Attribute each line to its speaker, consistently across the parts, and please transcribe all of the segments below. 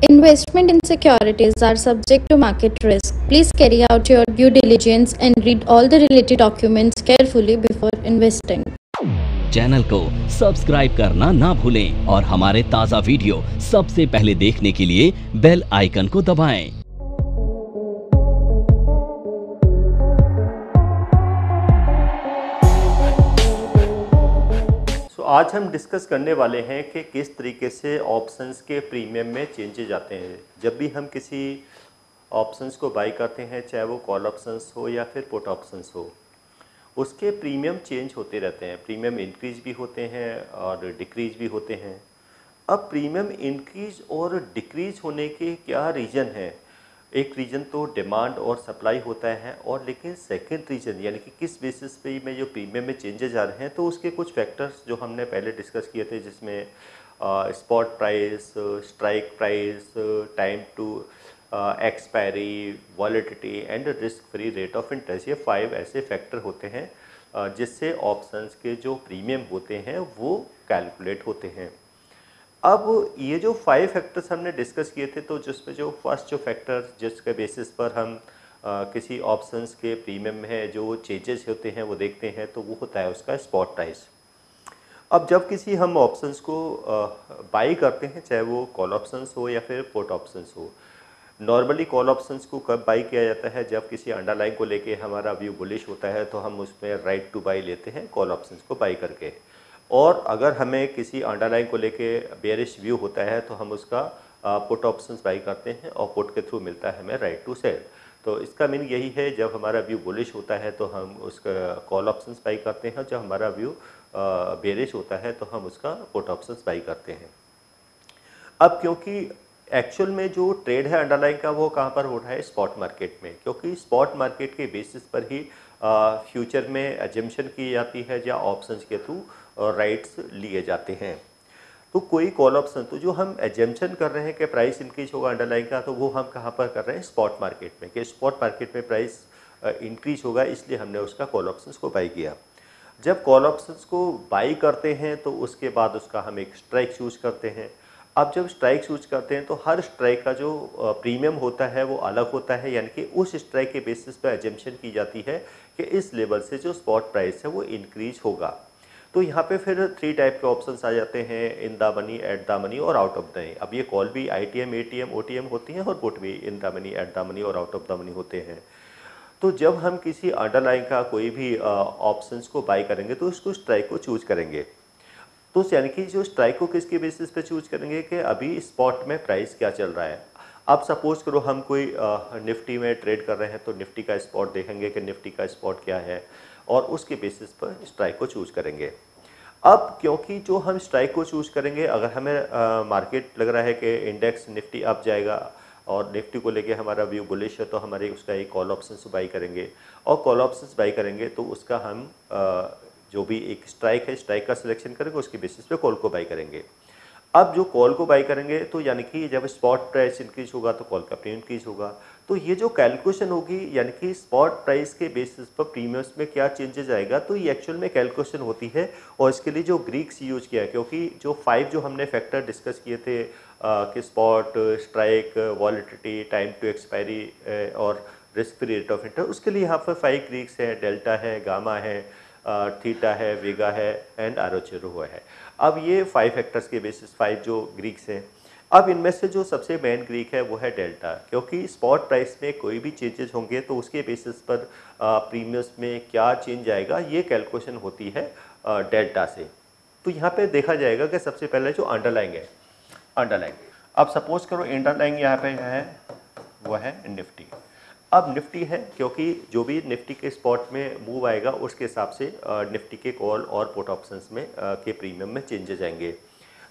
Speaker 1: Investment in securities are subject to market risk. Please carry out your due diligence and read all the related documents carefully before investing.
Speaker 2: Channel को subscribe करना ना भूलें और हमारे ताज़ा video सबसे पहले देखने के लिए बेल आइकन को दबाएं।
Speaker 3: आज हम डिस्कस करने वाले हैं कि किस तरीके से ऑप्शंस के प्रीमियम में चेंजेज आते हैं। जब भी हम किसी ऑप्शंस को बाई करते हैं, चाहे वो कॉल ऑप्शंस हो या फिर पुट ऑप्शंस हो, उसके प्रीमियम चेंज होते रहते हैं। प्रीमियम इंक्रीज भी होते हैं और डिक्रीज भी होते हैं। अब प्रीमियम इंक्रीज और डिक्रीज होने के क्या रीज़न है? एक रीज़न तो डिमांड और सप्लाई होता है, और लेकिन सेकंड रीज़न यानी कि किस बेसिस पे में जो प्रीमियम में चेंजेस आ रहे हैं, तो उसके कुछ फैक्टर्स जो हमने पहले डिस्कस किए थे, जिसमें spot price, strike price, time to expiry, volatility and risk free rate of interest, ये 5 ऐसे फैक्टर होते हैं जिससे ऑप्शंस के जो प्रीमियम होते हैं वो कैलकुलेट होते हैं। अब ये जो 5 फैक्टर्स हमने डिस्कस किए थे, तो जिसमें जो फर्स्ट जो फैक्टर जिसके बेसिस पर हम किसी ऑप्शंस के प्रीमियम में जो चेंजेस होते हैं वो देखते हैं, तो वो होता है उसका स्पॉट प्राइस। अब जब किसी हम ऑप्शंस को बाई करते हैं, चाहे वो कॉल ऑप्शंस हो या फिर पुट ऑप्शंस हो, नॉर्मली कॉल ऑप्शंस को कब बाई किया जाता है? जब किसी अंडरलाइन को लेके हमारा व्यू बुलिश होता है, तो हम उसमें राइट टू बाई लेते हैं कॉल ऑप्शंस को बाई करके। और अगर हमें किसी अंडरलाइन को लेके बेयरिश व्यू होता है, तो हम उसका पुट ऑप्शंस बाई करते हैं और पुट के थ्रू मिलता है हमें राइट टू सेल। तो इसका मीनिंग यही है, जब हमारा व्यू बुलिश होता है तो हम उसका कॉल ऑप्शंस बाई करते हैं, जब हमारा व्यू बेयरिश होता है तो हम उसका पुट ऑप्शंस बाई करते हैं। अब क्योंकि एक्चुअल में जो ट्रेड है अंडरलाइन का, वो कहाँ पर हो रहा है? स्पॉट मार्केट में, क्योंकि स्पॉट मार्केट के बेसिस पर ही फ्यूचर में एजम्पशन की जाती है या ऑप्शंस के थ्रू राइट्स लिए जाते हैं। तो कोई कॉल ऑप्शन, तो जो हम एजम्पशन कर रहे हैं कि प्राइस इंक्रीज होगा अंडरलाइन का, तो वो हम कहाँ पर कर रहे हैं? स्पॉट मार्केट में, कि स्पॉट मार्केट में प्राइस इंक्रीज होगा, इसलिए हमने उसका कॉल ऑप्शंस को बाई किया। जब कॉल ऑप्शंस को बाई करते हैं तो उसके बाद उसका हम एक स्ट्राइक चूज करते हैं। अब जब स्ट्राइक चूज करते हैं तो हर स्ट्राइक का जो प्रीमियम होता है वो अलग होता है, यानी कि उस स्ट्राइक के बेसिस पर एजम्पशन की जाती है कि इस लेवल से जो स्पॉट प्राइस है वो इंक्रीज होगा। तो यहाँ पे फिर 3 टाइप के ऑप्शंस आ जाते हैं, in the money, at the money और आउट ऑफ द मनी। अब ये कॉल भी ITM, ATM, OTM होती हैं, और पुट भी in the money, at the money और आउट ऑफ द मनी होते हैं। तो जब हम किसी अंडरलाइन का कोई भी ऑप्शंस को बाई करेंगे, तो उसको स्ट्राइक को चूज करेंगे। तो यानी कि जो स्ट्राइक को किसके बेसिस पे चूज करेंगे कि अभी स्पॉट में प्राइस क्या चल रहा है। अब सपोज करो हम कोई निफ्टी में ट्रेड कर रहे हैं, तो निफ्टी का स्पॉट देखेंगे कि निफ्टी का स्पॉट क्या है, और उसके बेसिस पर स्ट्राइक को चूज करेंगे। अब क्योंकि जो हम स्ट्राइक को चूज करेंगे, अगर हमें मार्केट लग रहा है कि इंडेक्स निफ्टी अप जाएगा और निफ्टी को लेके हमारा व्यू बुलिश है, तो हमारे उसका एक कॉल ऑप्शन बाई करेंगे, और कॉल ऑप्शन बाई करेंगे तो उसका हम जो भी एक स्ट्राइक है, स्ट्राइक का सिलेक्शन करेंगे, उसके बेसिस पे कॉल को बाई करेंगे। अब जो कॉल को बाई करेंगे, तो यानी कि जब स्पॉट प्राइस इंक्रीज होगा तो कॉल का प्रीमियम इंक्रीज होगा। तो ये जो कैलकुलेशन होगी, यानी कि स्पॉट प्राइस के बेसिस पर प्रीमियम्स में क्या चेंजेस आएगा, तो ये एक्चुअल में कैलकुलेशन होती है। और इसके लिए जो ग्रीक्स यूज किया है, क्योंकि जो 5 जो हमने फैक्टर डिस्कस किए थे कि spot, strike, volatility, time to expiry और risk free rate of interest, उसके लिए यहाँ पर 5 ग्रीक्स हैं, डेल्टा है, गामा है, थीटा है, वेगा है एंड आरोचेरो है। अब ये 5 फैक्टर्स के बेसिस 5 जो ग्रीक्स हैं। अब इनमें से जो सबसे मेन ग्रीक है वो है डेल्टा, क्योंकि स्पॉट प्राइस में कोई भी चेंजेस होंगे तो उसके बेसिस पर प्रीमियम्स में क्या चेंज आएगा, ये कैलकुलेशन होती है डेल्टा से। तो यहाँ पे देखा जाएगा कि सबसे पहले जो अंडरलाइन है, अंडरलाइन, अब सपोज करो अंडरलाइन यहाँ पे है वो है निफ्टी। अब निफ्टी है, क्योंकि जो भी निफ्टी के स्पॉट में मूव आएगा उसके हिसाब से निफ्टी के कॉल और पुट ऑप्शंस में के प्रीमियम में चेंजेस आएंगे।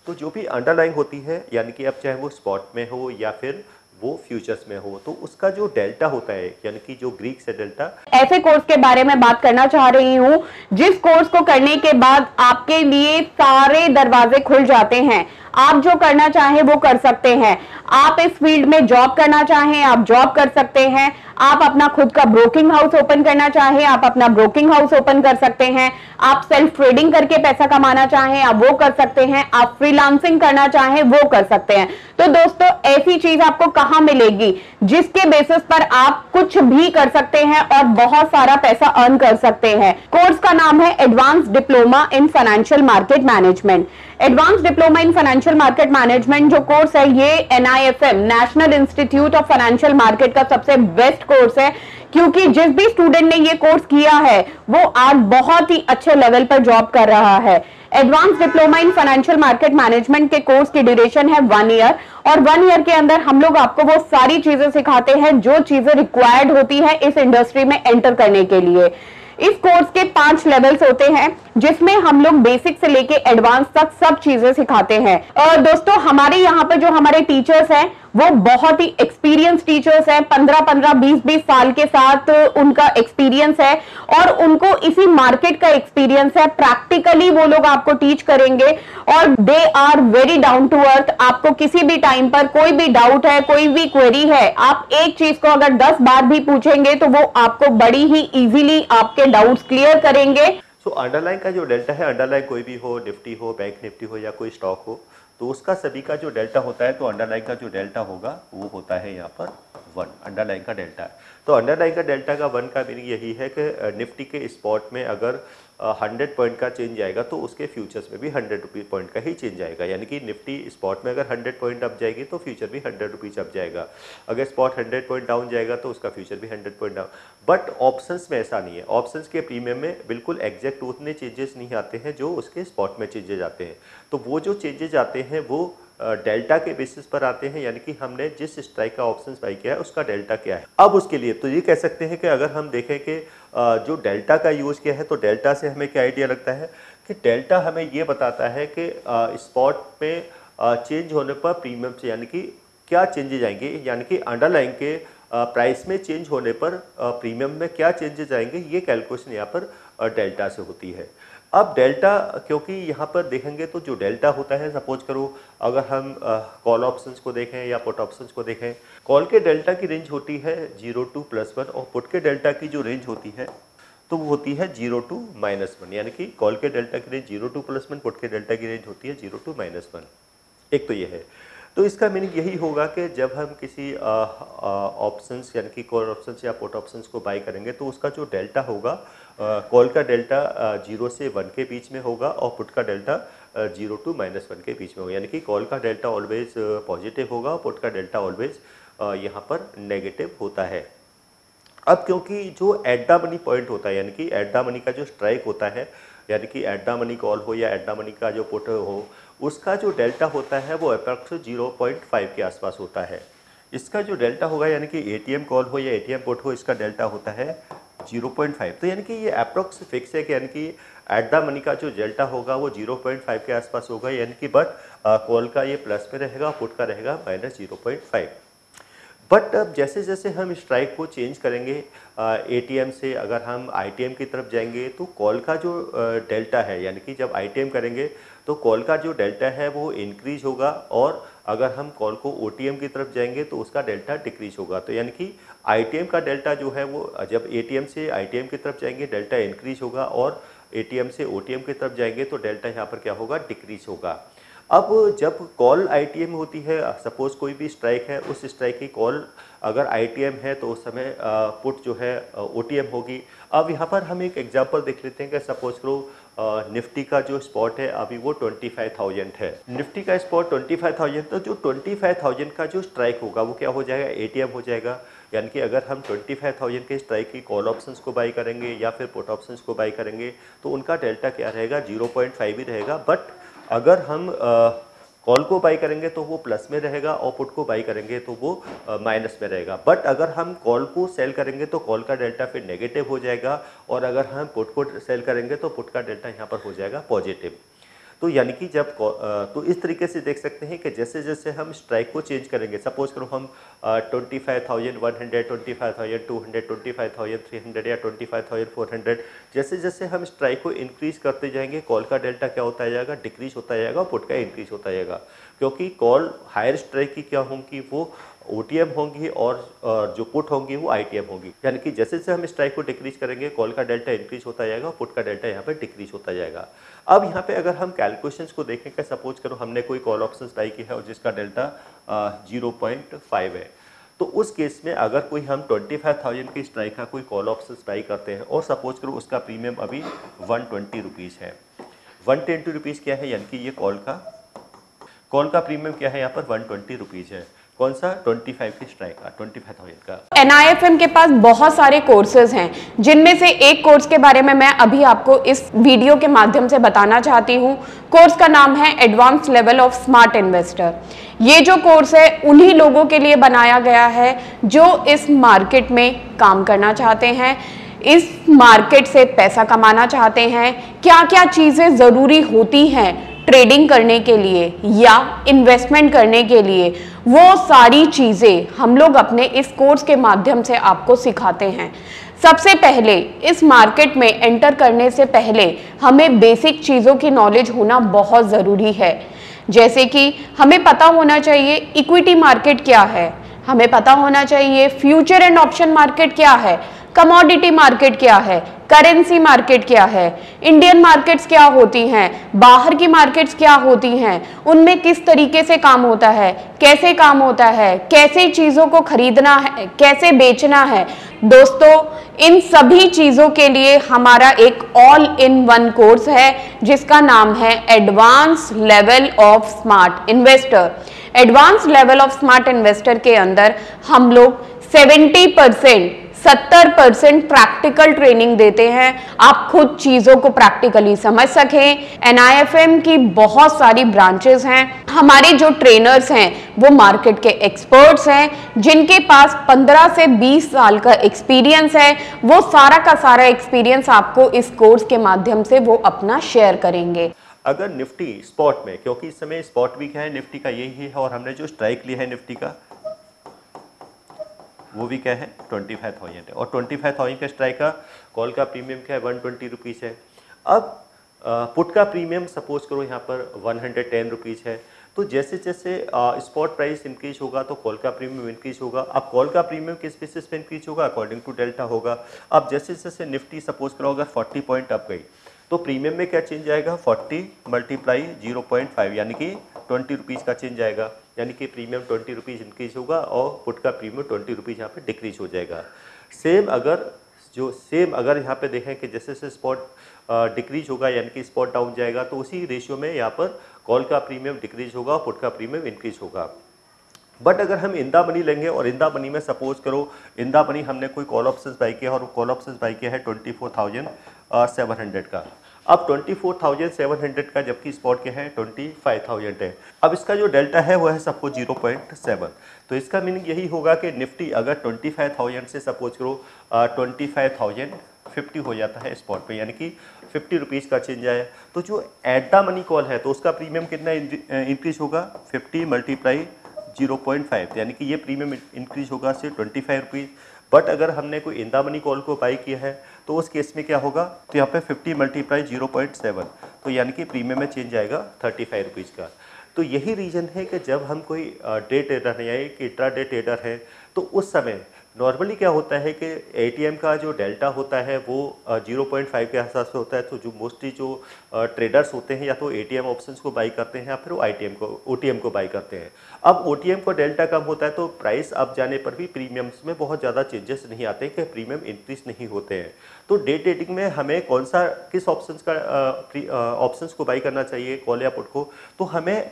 Speaker 3: तो जो भी अंडरलाइन होती है, यानी कि अब चाहे वो स्पॉट में हो या फिर वो फ्यूचर्स में हो, तो उसका जो डेल्टा होता है, यानी कि जो ग्रीक से डेल्टा,
Speaker 4: ऐसे कोर्स के बारे में बात करना चाह रही हूं जिस कोर्स को करने के बाद आपके लिए सारे दरवाजे खुल जाते हैं। आप जो करना चाहें वो कर सकते हैं। आप इस फील्ड में जॉब करना चाहें, आप जॉब कर सकते हैं। आप अपना खुद का ब्रोकिंग हाउस ओपन करना चाहें, आप अपना ब्रोकिंग हाउस ओपन कर सकते हैं। आप सेल्फ ट्रेडिंग करके पैसा कमाना चाहें, आप वो कर सकते हैं। आप फ्रीलांसिंग करना चाहें, वो कर सकते हैं। तो दोस्तों, ऐसी चीज आपको कहां मिलेगी जिसके बेसिस पर आप कुछ भी कर सकते हैं और बहुत सारा पैसा अर्न कर सकते हैं। कोर्स का नाम है advance diploma in financial market management. Advance diploma in financial market management जो कोर्स है, ये NIFM national institute of financial market का सबसे बेस्ट कोर्स है, क्योंकि जिस भी स्टूडेंट ने ये कोर्स किया है वो आज बहुत ही अच्छे लेवल पर जॉब कर रहा है। Advance diploma in financial market management के कोर्स की ड्यूरेशन है 1 ईयर, और 1 ईयर के अंदर हम लोग आपको वो सारी चीजें सिखाते हैं जो चीजें रिक्वायर्ड होती है इस इंडस्ट्री में एंटर करने के लिए। इस कोर्स के 5 लेवल्स होते हैं, जिसमें हम लोग बेसिक से लेके एडवांस तक सब चीजें सिखाते हैं। और दोस्तों, हमारे यहाँ पर जो हमारे टीचर्स हैं वो बहुत ही एक्सपीरियंस टीचर्स हैं। 15-15, 20-20 साल के साथ उनका एक्सपीरियंस है और उनको इसी मार्केट का एक्सपीरियंस है। प्रैक्टिकली वो लोग आपको टीच करेंगे और they are very down to earth. आपको किसी भी टाइम पर कोई भी डाउट है, कोई भी क्वेरी है, आप एक चीज को अगर 10 बार भी पूछेंगे तो वो आपको बड़ी ही इजीली आपके डाउट्स क्लियर करेंगे।
Speaker 3: सो अंडरलाइन का जो डेल्टा है, अंडरलाइन कोई भी हो, निफ्टी हो, बैंक निफ्टी हो या कोई स्टॉक हो, तो उसका सभी का जो डेल्टा होता है, तो अंडरलाइन का जो डेल्टा होगा वो होता है यहाँ पर 1, अंडरलाइन का डेल्टा। तो अंडरलाइन का डेल्टा का 1 का मीनिंग यही है कि निफ्टी के स्पॉट में अगर 100 पॉइंट का चेंज आएगा तो उसके फ्यूचर्स में भी 100 रुपीज़ पॉइंट का ही चेंज आएगा। यानी कि निफ्टी स्पॉट में अगर 100 पॉइंट अप जाएगी तो फ्यूचर भी 100 रुपीज़ अप जाएगा। अगर स्पॉट 100 पॉइंट डाउन जाएगा तो उसका फ्यूचर भी 100 पॉइंट डाउन। बट ऑप्शंस में ऐसा नहीं है। ऑप्शंस के प्रीमियम में बिल्कुल एग्जैक्ट उतने चेंजेस नहीं आते हैं जो उसके स्पॉट में चेंजेस आते हैं। तो वो जो चेंजेस आते हैं वो डेल्टा के बेसिस पर आते हैं, यानी कि हमने जिस स्ट्राइक का ऑप्शन बाई किया है उसका डेल्टा क्या है। अब उसके लिए तो ये कह सकते हैं कि अगर हम देखें कि जो डेल्टा का यूज़ किया है, तो डेल्टा से हमें क्या आइडिया लगता है कि डेल्टा हमें ये बताता है कि स्पॉट में चेंज होने पर प्रीमियम से यानी कि क्या चेंजेज आएंगे, यानी कि अंडरलाइन के प्राइस में चेंज होने पर प्रीमियम में क्या चेंजेस आएंगे, ये कैलकुलेशन यहाँ पर डेल्टा से होती है। अब डेल्टा, क्योंकि यहाँ पर देखेंगे तो जो डेल्टा होता है, सपोज करो अगर हम कॉल ऑप्शंस को देखें या पुट ऑप्शंस को देखें, कॉल के डेल्टा की रेंज होती है 0 to +1 और पुट के डेल्टा की जो रेंज होती है तो वो होती है 0 to -1। यानी कि कॉल के डेल्टा की रेंज 0 to +1, पुट के डेल्टा की रेंज होती है 0 to -1। एक तो ये है। तो इसका मीनिंग यही होगा कि जब हम किसी ऑप्शंस यानी कि कॉल ऑप्शंस या पुट ऑप्शंस को बाय करेंगे तो उसका जो डेल्टा होगा, कॉल का डेल्टा 0 से 1 के बीच में होगा और पुट का डेल्टा 0 to -1 के बीच में होगा। यानी कि कॉल का डेल्टा ऑलवेज पॉजिटिव होगा और पुट का डेल्टा ऑलवेज यहाँ पर नेगेटिव होता है। अब क्योंकि जो एट द मनी पॉइंट होता है, यानी कि एट द मनी का जो स्ट्राइक होता है, यानी कि एट द मनी कॉल हो या एट द मनी का जो पुट हो, उसका जो डेल्टा होता है वो अप्रॉक्स 0.5 के आसपास होता है। इसका जो डेल्टा होगा, यानी कि ATM कॉल हो या ATM पुट हो, इसका डेल्टा होता है 0.5। तो यानी कि ये अप्रॉक्स फिक्स है कि यानी कि एट द मनी का जो डेल्टा होगा वो 0.5 के आसपास होगा। यानी कि बट कॉल का ये प्लस में रहेगा, पुट का रहेगा -0.5। बट अब जैसे जैसे हम स्ट्राइक को चेंज करेंगे ATM से अगर हम ITM की तरफ जाएंगे तो कॉल का जो डेल्टा है, यानी कि जब ITM करेंगे तो कॉल का जो डेल्टा है वो इंक्रीज होगा और अगर हम कॉल को OTM की तरफ जाएंगे तो उसका डेल्टा डिक्रीज होगा। तो यानी कि ITM का डेल्टा जो है वो जब ATM से ITM की तरफ जाएंगे डेल्टा इंक्रीज होगा और ATM से OTM की तरफ जाएंगे तो डेल्टा यहाँ पर क्या होगा, डिक्रीज होगा। अब जब कॉल ITM होती है, सपोज कोई भी स्ट्राइक है, उस स्ट्राइक की कॉल अगर ITM है तो उस समय पुट जो है OTM होगी। अब यहाँ पर हम एक एग्जांपल देख लेते हैं कि सपोज करो निफ्टी का जो स्पॉट है अभी वो 25,000 है। निफ्टी का स्पॉट 25,000, तो जो 25,000 का जो स्ट्राइक होगा वो क्या हो जाएगा, ATM हो जाएगा। यानी कि अगर हम 25,000 के स्ट्राइक की कॉल ऑप्शंस को बाई करेंगे या फिर पुट ऑप्शंस को बाई करेंगे तो उनका डेल्टा क्या रहेगा, 0.5 ही रहेगा। बट अगर हम कॉल को बाई करेंगे तो वो प्लस में रहेगा और पुट को बाई करेंगे तो वो माइनस में रहेगा। बट अगर हम कॉल को सेल करेंगे तो कॉल का डेल्टा फिर नेगेटिव हो जाएगा और अगर हम पुट को सेल करेंगे तो पुट का डेल्टा यहाँ पर हो जाएगा पॉजिटिव। तो यानी कि जब तो इस तरीके से देख सकते हैं कि जैसे जैसे हम स्ट्राइक को चेंज करेंगे, सपोज करो हम 25,100, 25,200, 25,300 या 25,400, जैसे जैसे हम स्ट्राइक को इंक्रीज करते जाएंगे कॉल का डेल्टा क्या होता जाएगा, डिक्रीज होता जाएगा, पुट का इंक्रीज होता जाएगा। क्योंकि कॉल हायर स्ट्राइक की क्या होंगी, वो ओटीएम होंगी और जो पुट होंगी वो आईटीएम होंगी। यानी कि जैसे जैसे हम स्ट्राइक को डिक्रीज करेंगे कॉल का डेल्टा इंक्रीज होता जाएगा, पुट का डेल्टा यहाँ पे डिक्रीज होता जाएगा। अब यहाँ पे अगर हम कैलकुलेशंस को देखें कि सपोज करो हमने कोई कॉल ऑप्शन बाई की है और जिसका डेल्टा 0.5 है, तो उस केस में अगर कोई हम 25,000 की स्ट्राइक का कोई कॉल ऑप्शन बाई करते हैं और सपोज करो उसका प्रीमियम अभी 120 रुपीज़ है। 120 रुपीज़ क्या है, यानी कि ये कॉल का प्रीमियम क्या है यहाँ पर 120 रुपीज़ है। कौन सा 25 की स्ट्राइक का, 25,000 का।
Speaker 4: NIFM के पास बहुत सारे कोर्सेज हैं, जिनमें से एक कोर्स के बारे में मैं अभी आपको इस वीडियो के माध्यम से बताना चाहती हूँ। कोर्स का नाम है advance level of smart investor. ये जो कोर्स है उन्हीं लोगों के लिए बनाया गया है जो इस मार्केट में काम करना चाहते हैं, इस मार्केट से पैसा कमाना चाहते हैं। क्या क्या चीजें जरूरी होती हैं ट्रेडिंग करने के लिए या इन्वेस्टमेंट करने के लिए, वो सारी चीजें हम लोग अपने इस कोर्स के माध्यम से आपको सिखाते हैं। सबसे पहले इस मार्केट में एंटर करने से पहले हमें बेसिक चीजों की नॉलेज होना बहुत जरूरी है। जैसे कि हमें पता होना चाहिए इक्विटी मार्केट क्या है, हमें पता होना चाहिए फ्यूचर एंड ऑप्शन मार्केट क्या है, कमोडिटी मार्केट क्या है, करेंसी मार्केट क्या है, इंडियन मार्केट्स क्या होती हैं, बाहर की मार्केट्स क्या होती हैं, उनमें किस तरीके से काम होता है, कैसे काम होता है, कैसे चीज़ों को खरीदना है, कैसे बेचना है। दोस्तों, इन सभी चीज़ों के लिए हमारा एक ऑल इन वन कोर्स है जिसका नाम है advance level of smart investor. Advance level of smart investor के अंदर हम लोग 70% प्रैक्टिकल ट्रेनिंग देते हैं, आप खुद चीजों को प्रैक्टिकली समझ सकें। NIFM की बहुत सारी ब्रांचेस हैं। हमारे जो ट्रेनर्स हैं वो मार्केट के एक्सपर्ट्स हैं, जिनके पास 15 से 20 साल का एक्सपीरियंस है। वो सारा का सारा एक्सपीरियंस आपको इस कोर्स के माध्यम से वो अपना शेयर करेंगे।
Speaker 3: अगर निफ्टी स्पॉट में, क्योंकि इस समय स्पॉट भी क्या है, निफ्टी का यही है, और हमने जो स्ट्राइक लिया है निफ्टी का वो भी क्या है 25,000 है, और 25,000 का स्ट्राइक का कॉल का प्रीमियम क्या है 120 रुपीज़ है। अब पुट का प्रीमियम सपोज करो यहाँ पर 110 रुपीज़ है। तो जैसे जैसे स्पॉट प्राइस इंक्रीज होगा तो कॉल का प्रीमियम इंक्रीज होगा। अब कॉल का प्रीमियम किस बेसिस पे इंक्रीज होगा, अकॉर्डिंग टू डेल्टा होगा। अब जैसे जैसे निफ्टी सपोज करो अगर 40 पॉइंट अप गई तो प्रीमियम में क्या चेंज आएगा, 40 मल्टीप्लाई 0.5 यानी कि 20 रुपीज़ का चेंज आएगा। यानी कि प्रीमियम 20 रुपीज़ इंक्रीज होगा और पुट का प्रीमियम 20 रुपीज़ यहाँ पे डिक्रीज हो जाएगा। सेम अगर यहाँ पे देखें कि जैसे जैसे स्पॉट डिक्रीज होगा यानी कि स्पॉट डाउन जाएगा, तो उसी रेशियो में यहाँ पर कॉल का प्रीमियम डिक्रीज होगा और पुट का प्रीमियम इंक्रीज होगा। बट अगर हम इंदा मनी लेंगे और इंदा मनी में सपोज करो इंदा मनी हमने कोई कॉल ऑप्शंस बाई किया और कॉल ऑप्शंस बाई किया है 24,700 का। अब 24,700 का जबकि स्पॉट क्या है 25,000 है। अब इसका जो डेल्टा है वो है सपोज 0.7। तो इसका मीनिंग यही होगा कि निफ्टी अगर 25,000 से सपोज करो 25,050 हो जाता है स्पॉट पे, यानी कि 50 रुपीज़ का चेंज आया। तो जो एट द मनी कॉल है तो उसका प्रीमियम कितना इंक्रीज होगा, 50 मल्टीप्लाई 0.5 यानी कि ये प्रीमियम इंक्रीज होगा सिर्फ 25 रुपीज़। बट अगर हमने कोई इंदा मनी कॉल को बाई किया है तो उस केस में क्या होगा, तो यहाँ पे 50 मल्टीप्लाई 0.7 तो यानी कि प्रीमियम में चेंज आएगा 35 रुपीज़ का। तो यही रीज़न है कि जब हम कोई डे ट्रेडर है या एक इंट्रा डे ट्रेडर है तो उस समय नॉर्मली क्या होता है कि एटीएम का जो डेल्टा होता है वो 0.5 के हिसाब से होता है। तो जो मोस्टली जो ट्रेडर्स होते हैं या तो एटीएम ऑप्शंस को बाई करते हैं या फिर वो ओटीएम को बाई करते हैं। अब ओटीएम का डेल्टा कम होता है तो प्राइस अप जाने पर भी प्रीमियम्स में बहुत ज़्यादा चेंजेस नहीं आते कि प्रीमियम इंक्रीज नहीं होते हैं। तो डे ट्रेडिंग में हमें किस ऑप्शंस को बाई करना चाहिए, कॉल या पुट को, तो हमें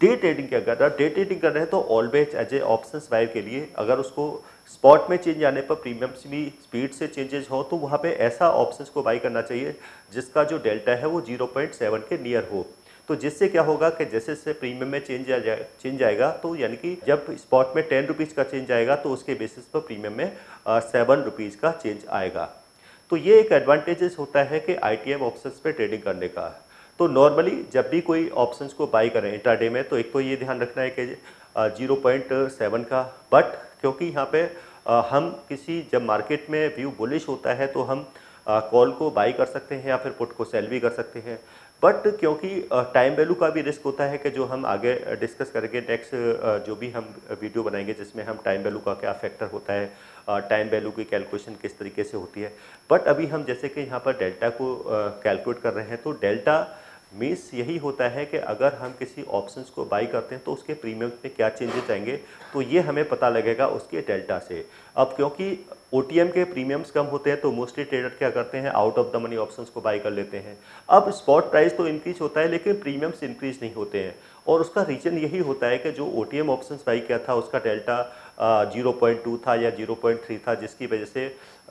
Speaker 3: डे ट्रेडिंग क्या कर रहा है, डे ट्रेडिंग कर रहे हैं तो always as a options buyer के लिए अगर उसको स्पॉट में चेंज आने पर प्रीमियम्स भी स्पीड से चेंजेस हो तो वहाँ पे ऐसा ऑप्शंस को बाई करना चाहिए जिसका जो डेल्टा है वो 0.7 के नियर हो। तो जिससे क्या होगा कि जैसे जैसे प्रीमियम में चेंज आएगा तो यानी कि जब स्पॉट में 10 रुपीज़ का चेंज आएगा तो उसके बेसिस पर प्रीमियम में 7 रुपीज़ का चेंज आएगा। तो ये एक एडवांटेजेस होता है कि आईटीएम ऑप्शंस पे ट्रेडिंग करने का। तो नॉर्मली जब भी कोई ऑप्शंस को बाई करें इंट्राडे में तो एक तो ये ध्यान रखना है कि 0.7 का, बट क्योंकि यहाँ पे हम जब मार्केट में व्यू बुलिश होता है तो हम कॉल को बाई कर सकते हैं या फिर पुट को सेल भी कर सकते हैं। बट क्योंकि टाइम वैल्यू का भी रिस्क होता है कि जो हम आगे डिस्कस करेंगे नेक्स्ट जो भी हम वीडियो बनाएंगे जिसमें हम टाइम वैल्यू का क्या फैक्टर होता है, टाइम वैल्यू की कैलकुलेशन किस तरीके से होती है। बट अभी हम जैसे कि यहाँ पर डेल्टा को कैलकुलेट कर रहे हैं, तो डेल्टा मीन्स यही होता है कि अगर हम किसी ऑप्शंस को बाई करते हैं तो उसके प्रीमियम में क्या चेंजेस आएंगे, तो ये हमें पता लगेगा उसके डेल्टा से। अब क्योंकि ओटीएम के प्रीमियम्स कम होते हैं तो मोस्टली ट्रेडर क्या करते हैं, out of the money options को बाई कर लेते हैं। अब स्पॉट प्राइस तो इंक्रीज होता है लेकिन प्रीमियम्स इंक्रीज नहीं होते हैं, और उसका रीज़न यही होता है कि जो ओटीएम ऑप्शंस बाई किया था उसका डेल्टा 0.2 था या 0.3 था, जिसकी वजह से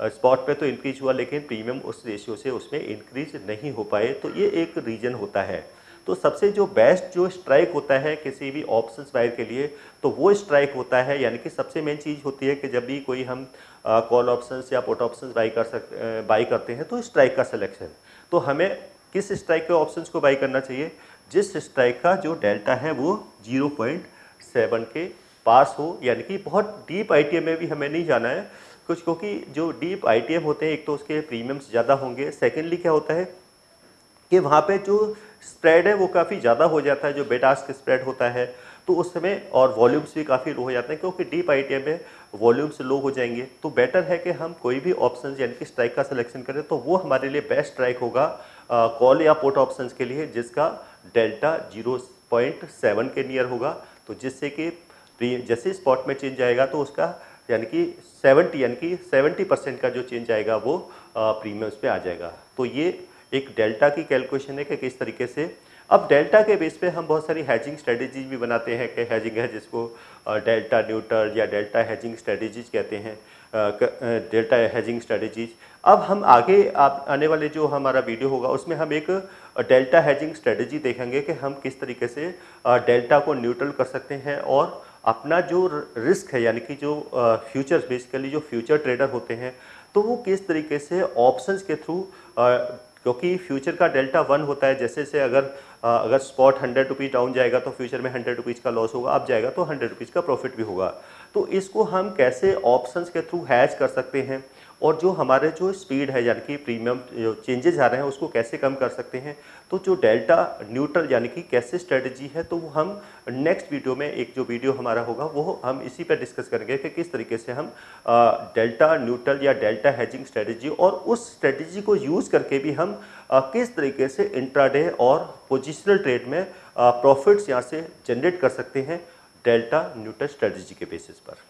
Speaker 3: स्पॉट पे तो इंक्रीज हुआ लेकिन प्रीमियम उस रेशियो से उसमें इंक्रीज नहीं हो पाए। तो ये एक रीज़न होता है। तो सबसे जो बेस्ट जो स्ट्राइक होता है किसी भी ऑप्शंस बायर के लिए, तो वो स्ट्राइक होता है, यानी कि सबसे मेन चीज़ होती है कि जब भी कोई हम कॉल ऑप्शंस या पुट ऑप्शंस बाई करते हैं तो स्ट्राइक का सिलेक्शन। तो हमें किस स्ट्राइक के ऑप्शंस को बाई करना चाहिए, जिस स्ट्राइक का जो डेल्टा है वो 0.7 के पास हो, यानी कि बहुत डीप आईटीएम में भी हमें नहीं जाना है कुछ, क्योंकि जो डीप आईटीएम होते हैं एक तो उसके प्रीमियम्स ज़्यादा होंगे, सेकेंडली क्या होता है कि वहाँ पे जो स्प्रेड है वो काफ़ी ज़्यादा हो जाता है, जो बिड आस्क स्प्रेड होता है, तो उस समय और वॉल्यूम्स भी काफ़ी लो हो जाते हैं, क्योंकि डीप आईटीएम में वॉल्यूम्स लो हो जाएंगे। तो बेटर है कि हम कोई भी ऑप्शन यानी कि स्ट्राइक का सिलेक्शन करें, तो वो हमारे लिए बेस्ट स्ट्राइक होगा कॉल या पुट ऑप्शंस के लिए, जिसका डेल्टा 0.7 के नियर होगा। तो जिससे कि जैसे स्पॉट में चेंज आएगा तो उसका यानी कि 70% का जो चेंज आएगा वो प्रीमियम्स पे आ जाएगा। तो ये एक डेल्टा की कैलकुलेशन है कि किस तरीके से। अब डेल्टा के बेस पे हम बहुत सारी हैजिंग स्ट्रेटेजीज भी बनाते हैं कि हैजिंग है जिसको डेल्टा न्यूट्रल या डेल्टा हैजिंग स्ट्रेटेजीज कहते हैं, डेल्टा हैजिंग स्ट्रेटेजीज। अब हम आगे आने वाले जो हमारा वीडियो होगा उसमें हम एक डेल्टा हैजिंग स्ट्रेटेजी देखेंगे कि हम किस तरीके से डेल्टा को न्यूट्रल कर सकते हैं और अपना जो रिस्क है, यानी कि जो फ्यूचर्स बेसिकली जो फ्यूचर ट्रेडर होते हैं, तो वो किस तरीके से ऑप्शंस के थ्रू, क्योंकि फ्यूचर का डेल्टा 1 होता है, जैसे से अगर स्पॉट 100 रुपीज़ डाउन जाएगा तो फ्यूचर में 100 रुपीज़ का लॉस होगा, अप जाएगा तो 100 रुपीज़ का प्रॉफिट भी होगा। तो इसको हम कैसे ऑप्शंस के थ्रू हैज कर सकते हैं, और जो हमारे जो स्पीड है यानी कि प्रीमियम जो चेंजेस आ रहे हैं उसको कैसे कम कर सकते हैं। तो जो डेल्टा न्यूट्रल यानी कि कैसे स्ट्रेटजी है, तो वो हम नेक्स्ट वीडियो में, एक जो वीडियो हमारा होगा वो हम इसी पर डिस्कस करेंगे कि किस तरीके से हम डेल्टा न्यूट्रल या डेल्टा हैजिंग स्ट्रेटजी, और उस स्ट्रेटजी को यूज़ करके भी हम किस तरीके से इंट्राडे और पोजिशनल ट्रेड में प्रॉफिट्स यहाँ से जनरेट कर सकते हैं डेल्टा न्यूट्रल स्ट्रेटजी के बेसिस पर।